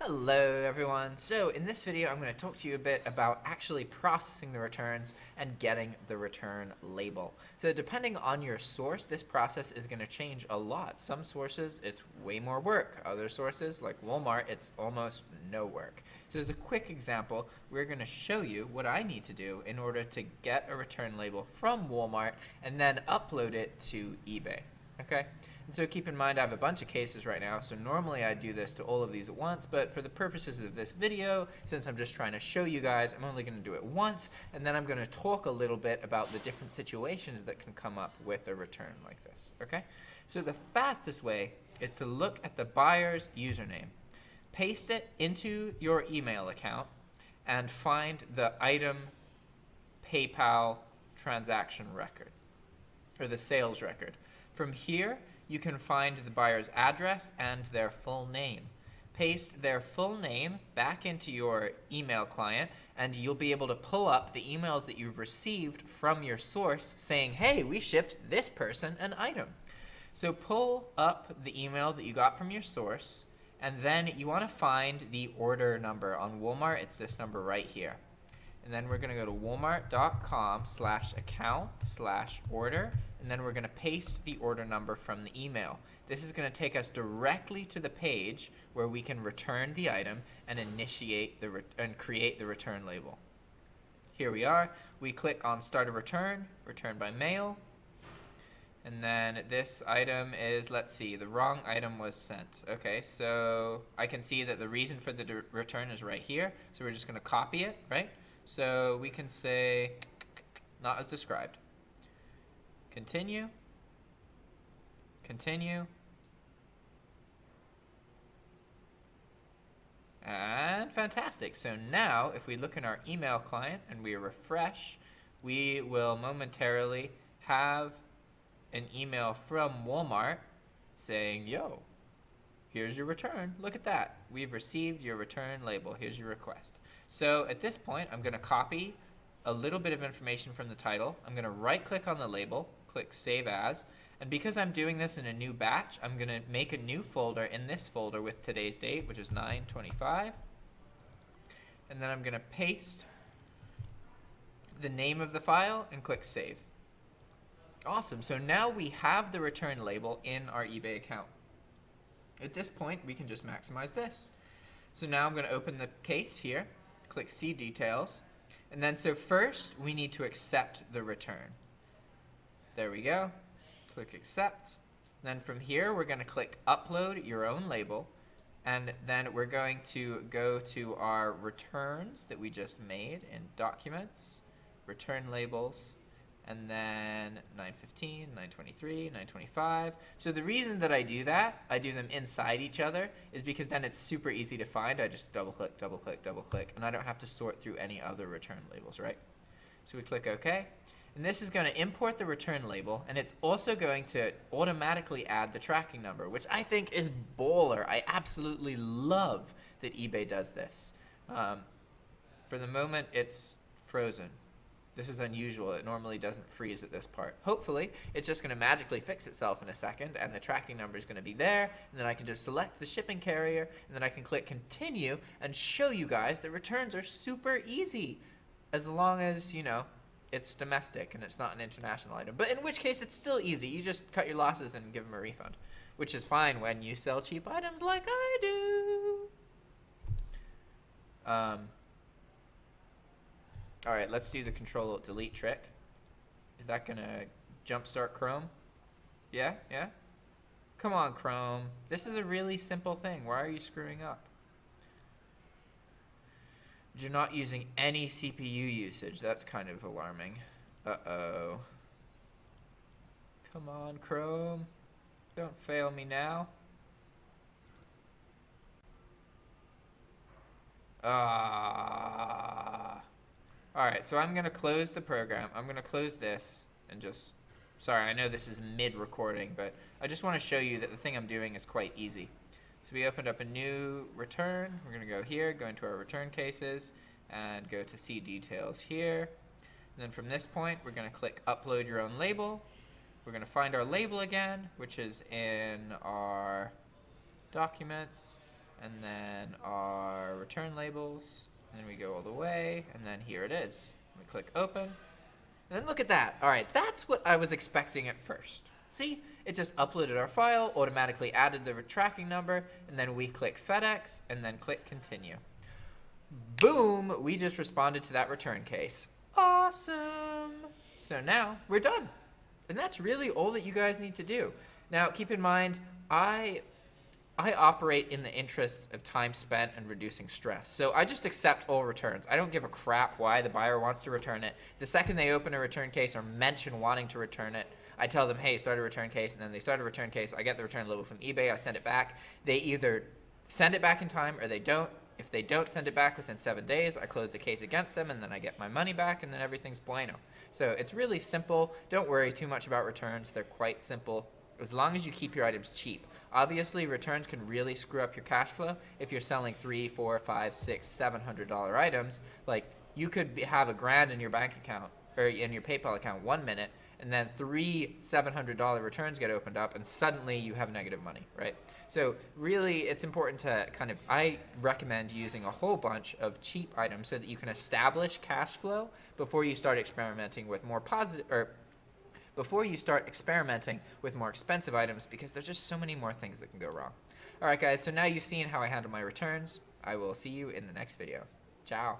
Hello everyone. So in this video I'm going to talk to you a bit about actually processing the returns and getting the return label. So depending on your source, this process is going to change a lot. Some sources it's way more work. Other sources like Walmart, it's almost no work. So as a quick example, we're going to show you what I need to do in order to get a return label from Walmart and then upload it to eBay. Okay? And so keep in mind I have a bunch of cases right now, so normally I do this to all of these at once, but for the purposes of this video, since I'm just trying to show you guys, I'm only going to do it once, and then I'm going to talk a little bit about the different situations that can come up with a return like this, okay? So the fastest way is to look at the buyer's username, paste it into your email account, and find the item PayPal transaction record, or the sales record. From here, you can find the buyer's address and their full name. Paste their full name back into your email client, and you'll be able to pull up the emails that you've received from your source saying, hey, we shipped this person an item. So pull up the email that you got from your source, and then you want to find the order number. On Walmart, it's this number right here. And then we're going to go to walmart.com/account/order, and then we're going to paste the order number from the email. This is going to take us directly to the page where we can return the item and initiate and create the return label. Here we are. We click on Start a Return, Return by Mail, and then this item is, let's see, the wrong item was sent. Okay, so I can see that the reason for the return is right here, so we're just going to copy it, right? So we can say, not as described. Continue. Continue. And fantastic. So now, if we look in our email client and we refresh, we will momentarily have an email from Walmart saying, yo, here's your return. Look at that. We've received your return label. Here's your request. So at this point, I'm going to copy a little bit of information from the title. I'm going to right-click on the label, click Save As, and because I'm doing this in a new batch, I'm going to make a new folder in this folder with today's date, which is 9/25, and then I'm going to paste the name of the file and click Save. Awesome. So now we have the return label in our eBay account. At this point, we can just maximize this. So now I'm going to open the case here, click See Details, and then so first we need to accept the return. There we go. Click Accept. Then from here we're going to click Upload Your Own Label, and then we're going to go to our returns that we just made in Documents, Return Labels, and then 9/15, 9/23, 9/25. So the reason that I do that, I do them inside each other, is because then it's super easy to find. I just double click, and I don't have to sort through any other return labels, right? So we click OK. And this is going to import the return label, and it's also going to automatically add the tracking number, which I think is baller. I absolutely love that eBay does this. For the moment, it's frozen. This is unusual. It normally doesn't freeze at this part. Hopefully, it's just going to magically fix itself in a second, and the tracking number is going to be there, and then I can just select the shipping carrier, and then I can click Continue and show you guys that returns are super easy, as long as, you know, it's domestic and it's not an international item. But in which case, it's still easy. You just cut your losses and give them a refund, which is fine when you sell cheap items like I do. All right, let's do the Control-Alt-Delete trick. Is that going to jumpstart Chrome? Yeah? Come on, Chrome. This is a really simple thing. Why are you screwing up? You're not using any CPU usage. That's kind of alarming. Uh-oh. Come on, Chrome. Don't fail me now. Alright, so I'm going to close the program. I'm going to close this and just... Sorry, I know this is mid-recording, but I just want to show you that the thing I'm doing is quite easy. So we opened up a new return. We're going to go here, go into our return cases, and go to See Details here. And then from this point, we're going to click Upload Your Own Label. We're going to find our label again, which is in our Documents, and then our return labels, and then we go all the way, and then here it is. We click open, and then look at that. All right, that's what I was expecting at first. See, it just uploaded our file, automatically added the tracking number, and then we click FedEx, and then click continue. Boom, we just responded to that return case. Awesome. So now we're done. And that's really all that you guys need to do. Now, keep in mind, I operate in the interests of time spent and reducing stress. So I just accept all returns. I don't give a crap why the buyer wants to return it. The second they open a return case or mention wanting to return it, I tell them, hey, start a return case, and then they start a return case. I get the return label from eBay. I send it back. They either send it back in time or they don't. If they don't send it back within 7 days, I close the case against them, and then I get my money back, and then everything's bueno. So it's really simple. Don't worry too much about returns. They're quite simple, as long as you keep your items cheap. Obviously, returns can really screw up your cash flow. If you're selling $300, $400, $500, $600, $700 items, like you could have $1,000 in your bank account or in your PayPal account 1 minute, and then 3 $700 returns get opened up, and suddenly you have negative money, right? So really, it's important to I recommend using a whole bunch of cheap items so that you can establish cash flow before you start experimenting with more before you start experimenting with more expensive items, because there's just so many more things that can go wrong. All right, guys, so now you've seen how I handle my returns. I will see you in the next video. Ciao.